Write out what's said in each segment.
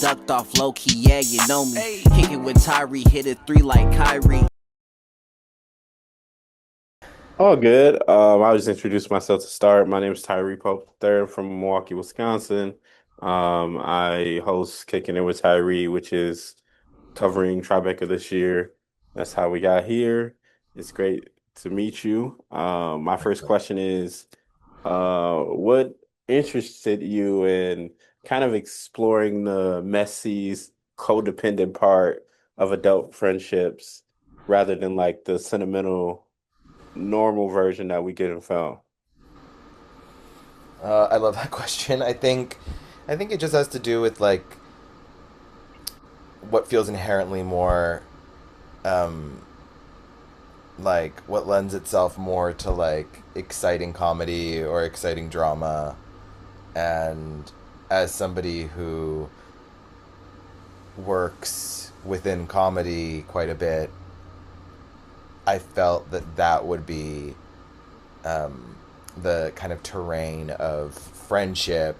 ducked off low key, yeah, you know me. Kickin' with Tyree, hit it three like Kyrie. All good. I'll just introduce myself to start. My name is Tyree Pope III from Milwaukee, Wisconsin. I host Kickin' It With Tyree, which is covering Tribeca this year. That's how we got here. It's great to meet you. My first question is, what interested you in kind of exploring the messy, codependent part of adult friendships rather than like the sentimental normal version that we get in film? I love that question. I think it just has to do with like what feels inherently more, um, like what lends itself more to like exciting comedy or exciting drama. And as somebody who works within comedy quite a bit, I felt that that would be um, the kind of terrain of friendship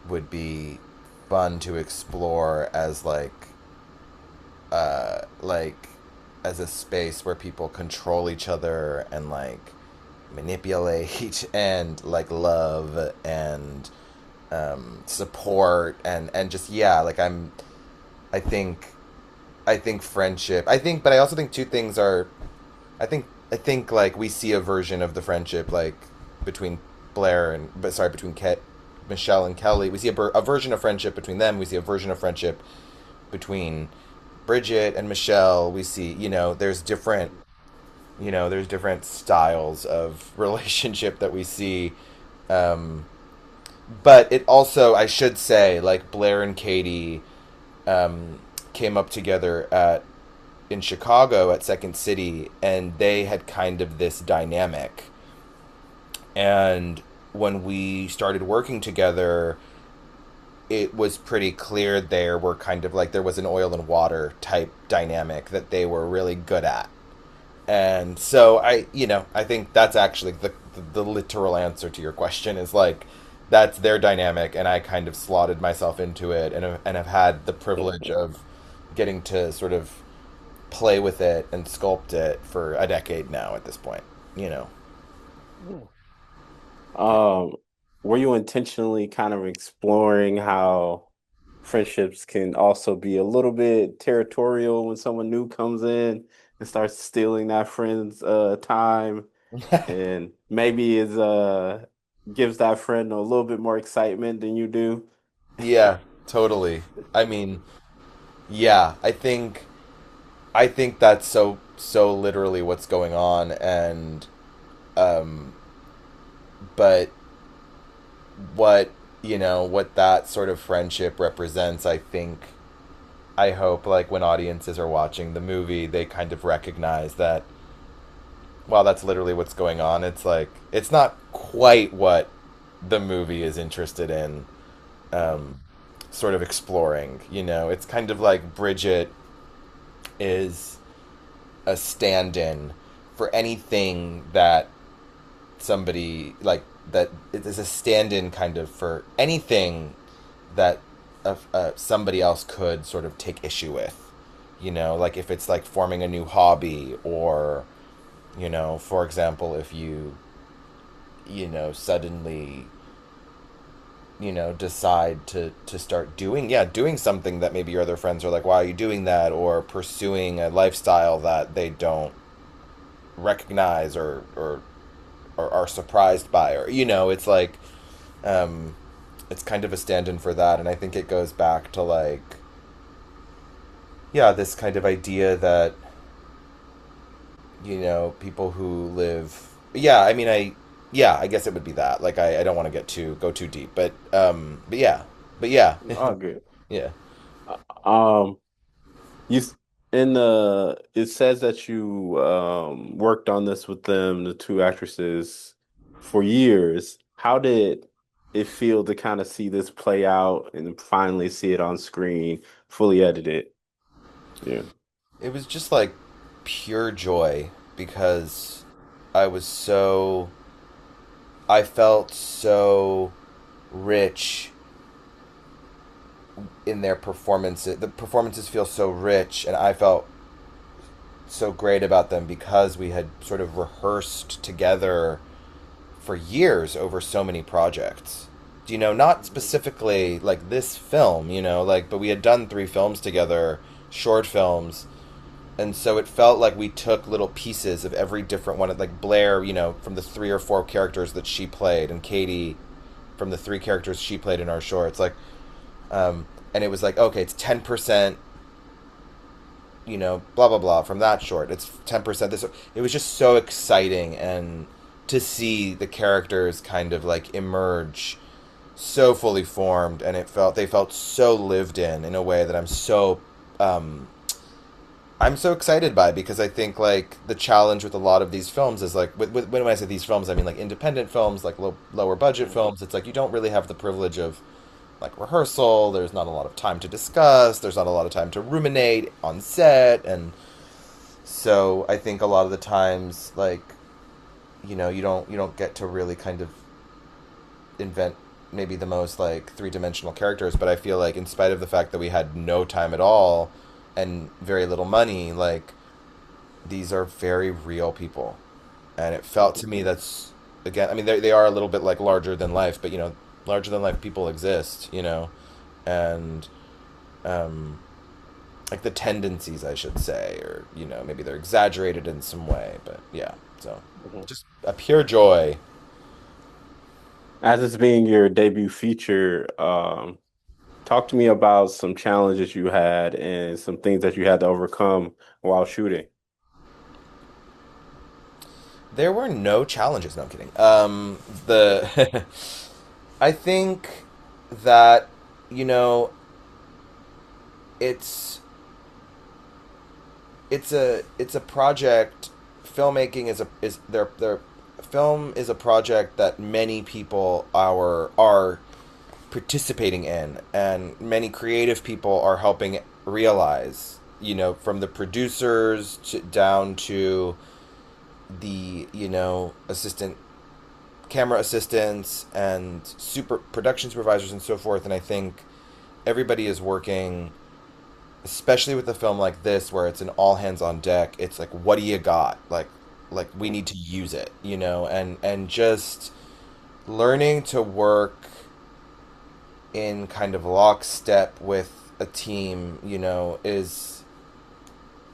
would be fun to explore as like as a space where people control each other and like manipulate and like love and support and just yeah like I think I think friendship I think but I also think two things are I think like we see a version of the friendship like between Blair and but sorry between Michelle and Kelly. We see a version of friendship between them. We see a version of friendship between Bridget and Michelle. We see there's different styles of relationship that we see. Um, but it also I should say like Blair and Katie came up together at in Chicago at Second City, and they had kind of this dynamic. And when we started working together, it was pretty clear there were kind of like there was an oil and water type dynamic that they were really good at. And so I think that's actually the literal answer to your question is like that's their dynamic, and I kind of slotted myself into it, and have had the privilege of getting to sort of play with it and sculpt it for a decade now at this point, you know. Um, were you intentionally kind of exploring how friendships can also be a little bit territorial when someone new comes in and starts stealing that friend's time and maybe is gives that friend a little bit more excitement than you do? Yeah, totally. I mean, yeah, I think that's so literally what's going on. And um but what what that sort of friendship represents, I hope like when audiences are watching the movie they kind of recognize that well that's literally what's going on. It's like it's not quite what the movie is interested in um sort of exploring. It's kind of like Bridget is a stand-in for anything that somebody like that it is a stand-in kind of for anything that somebody else could sort of take issue with. Like if it's like forming a new hobby, or for example, if you suddenly decide to start doing something that maybe your other friends are like, why are you doing that, or pursuing a lifestyle that they don't recognize or are surprised by, or it's like um it's kind of a stand-in for that. And I think it goes back to like yeah this kind of idea that people who live yeah I mean I guess it would be that like I don't want to go too deep, but yeah Oh, good. yeah. Um, You s- in the it says that you worked on this with them, the two actresses, for years. How did it feel to kind of see this play out and finally see it on screen, fully edited? Yeah. It was just like pure joy because I was so I felt so rich in their performances. The performances feel so rich, and I felt so great about them because we had sort of rehearsed together for years over so many projects. Not specifically like this film, but we had done 3 films together, short films, and so it felt like we took little pieces of every different one. Like Blair, from the 3 or 4 characters that she played, and Katie from the 3 characters she played in our shorts. And it was like, okay, it's 10%, blah blah blah from that short. It's 10% this. It was just so exciting, and to see the characters kind of like emerge so fully formed, and they felt so lived in a way that um, I'm so excited by, because I think like the challenge with a lot of these films is like when I say these films, I mean like independent films, like lower budget films. It's like you don't really have the privilege of like rehearsal. There's not a lot of time to discuss. There's not a lot of time to ruminate on set, and so I think a lot of the times, like, you don't get to really kind of invent maybe the most like 3-dimensional characters. But I feel like in spite of the fact that we had no time at all and very little money, like these are very real people, and it felt to me that's, again, I mean they are a little bit like larger than life, but larger than life people exist, and um, like the tendencies, I should say, or maybe they're exaggerated in some way, but yeah. So Mhm. just a pure joy. As it's being your debut feature, talk to me about some challenges you had and some things that you had to overcome while shooting. There were no challenges. No, I'm kidding. The I think that you know it's it's a project. Filmmaking is their film is a project that many people are participating in, and many creative people are helping realize. From the producers down to the assistant camera assistants and super production supervisors and so forth. And I think everybody is working, especially with a film like this where it's an all hands on deck. It's like, what do you got? Like we need to use it, and just learning to work in kind of lockstep with a team,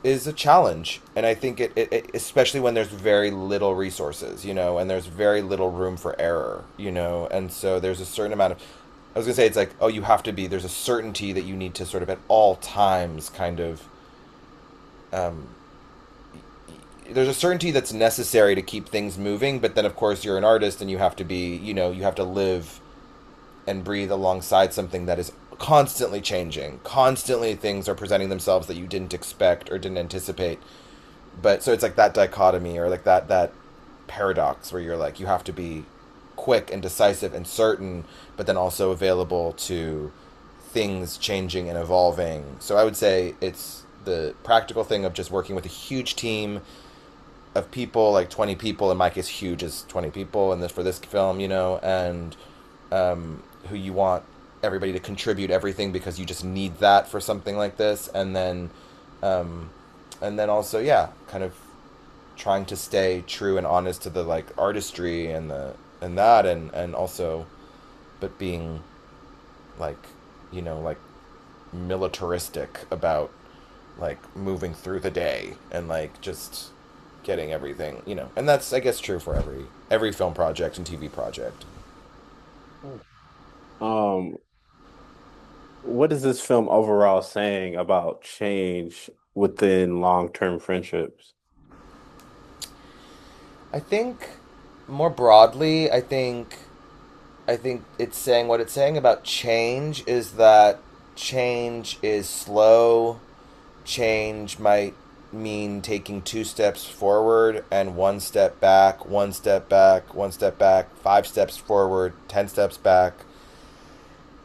is a challenge. And I think it especially when there's very little resources, and there's very little room for error, and so there's a certain amount of, I was gonna say, it's like, oh, you have to be, there's a certainty that you need to sort of at all times kind of, um, there's a certainty that's necessary to keep things moving. But then of course you're an artist, and you have to be, you have to live and breathe alongside something that is constantly changing. Constantly things are presenting themselves that you didn't expect or didn't anticipate. But so it's like that dichotomy, or like that paradox where you're like, you have to be quick and decisive and certain, but then also available to things changing and evolving. So I would say it's the practical thing of just working with a huge team of people, like 20 people. In my case, huge is 20 people, and this for this film, and who you want everybody to contribute everything, because you just need that for something like this. Um, and then also, yeah, kind of trying to stay true and honest to the like artistry and also, but being like, like militaristic about like moving through the day and like just getting everything, and that's, I guess, true for every film project and TV project. Um, what is this film overall saying about change within long-term friendships? I think more broadly, I think it's saying, what it's saying about change is that change is slow. Change might mean taking 2 steps forward and 1 step back, 1 step back, 1 step back, 5 steps forward, 10 steps back.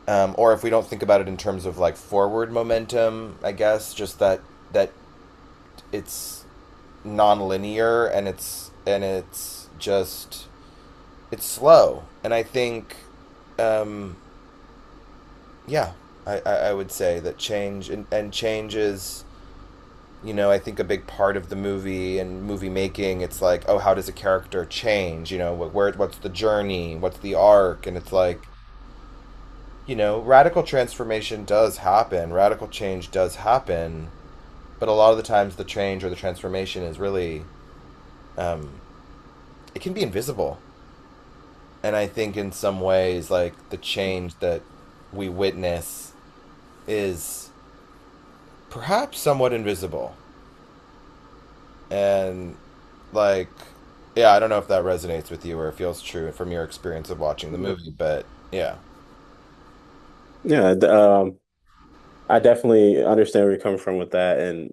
Or if we don't think about it in terms of like forward momentum, I guess just that it's non-linear, and it's just, it's slow. And I think, um, yeah, I would say that change and change is, I think a big part of the movie and movie making. It's like, oh, how does a character change? What's the journey? What's the arc? And it's like, radical transformation does happen. Radical change does happen. But a lot of the times the change or the transformation is really, um, it can be invisible. And I think in some ways, like, the change that we witness is perhaps somewhat invisible. And, like, yeah, I don't know if that resonates with you or it feels true from your experience of watching the movie, but yeah. Yeah, I definitely understand where you're coming from with that, and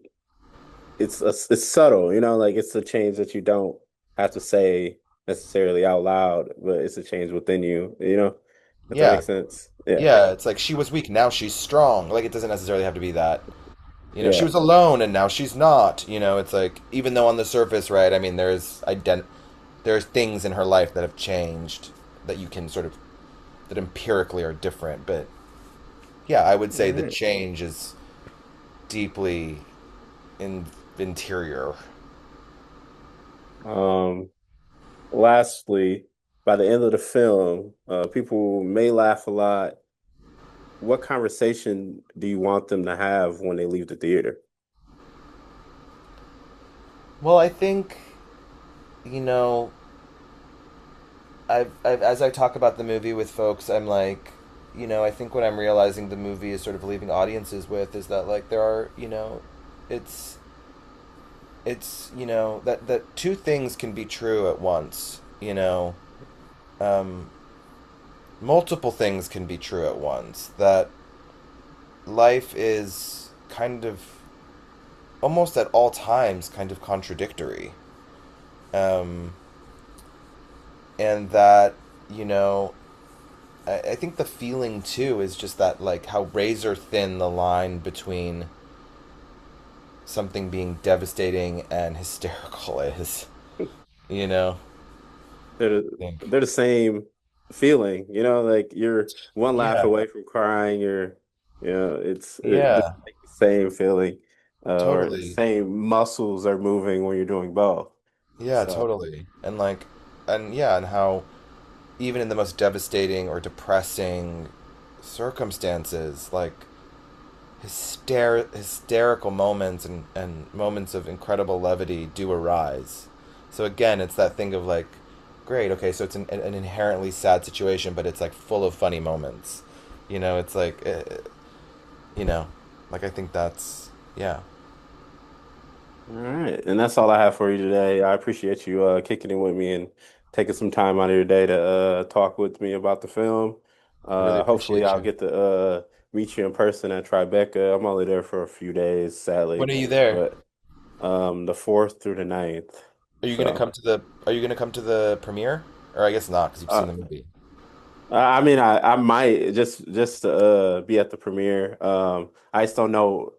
it's subtle, like it's a change that you don't have to say necessarily out loud, but it's a change within you, if that Yeah. makes sense. Yeah, Yeah, it's like she was weak, now she's strong. Like, it doesn't necessarily have to be that. She yeah. was alone and now she's not. It's like, even though on the surface, right? I mean, there's things in her life that have changed that you can sort of that empirically are different, but yeah, I would All say the right. change is deeply interior. Um, Lastly, by the end of the film, people may laugh a lot. What conversation do you want them to have when they leave the theater? Well, I think, you know, I've as I talk about the movie with folks, I'm like, I think what I'm realizing the movie is sort of leaving audiences with is that, like, there are, it's that two things can be true at once. Um, Multiple things can be true at once. That life is kind of almost at all times kind of contradictory. Um, and that, you know, I think the feeling too is just that, like, how razor thin the line between something being devastating and hysterical is, you know? They're I think. they're the same feeling, like you're one laugh Yeah. away from crying, it's Yeah. like the same feeling, or the Totally. same muscles are moving when you're doing both. Yeah, So totally. And like, and yeah, and how even in the most devastating or depressing circumstances, like, hysterical moments and moments of incredible levity do arise. So again, it's that thing of like, great, okay, so it's an inherently sad situation, but it's like full of funny moments. It's like, you know, like, I think that's, yeah, all right, and that's all I have for you today. I appreciate you kicking it with me and taking some time out of your day to talk with me about the film. really Hopefully, appreciate I'll you. get to meet you in person at Tribeca. I'm only there for a few days, When sadly, are you there? but the 4th through the 9th. So, Are you gonna come to the premiere? Or I guess not, because you've seen uh, the movie. I mean, I might just to be at the premiere. I just don't know.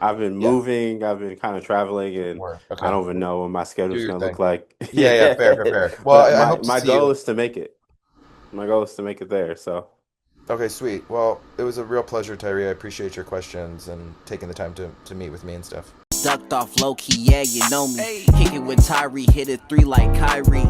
I've been Yeah. moving. I've been kind of traveling, and Or I okay. don't even know what my Do schedule's your gonna look thing. like. Yeah, yeah, fair, fair, Yeah, fair. Well, but I my hope to my see goal you. is to make it. My goal is to make it there. So, Okay, sweet. Well, it was a real pleasure, Tyree. I appreciate your questions and taking the time to meet with me and stuff. Ducked off low key, yeah, you know me. Kick it with Tyree, hit it three like Kyrie.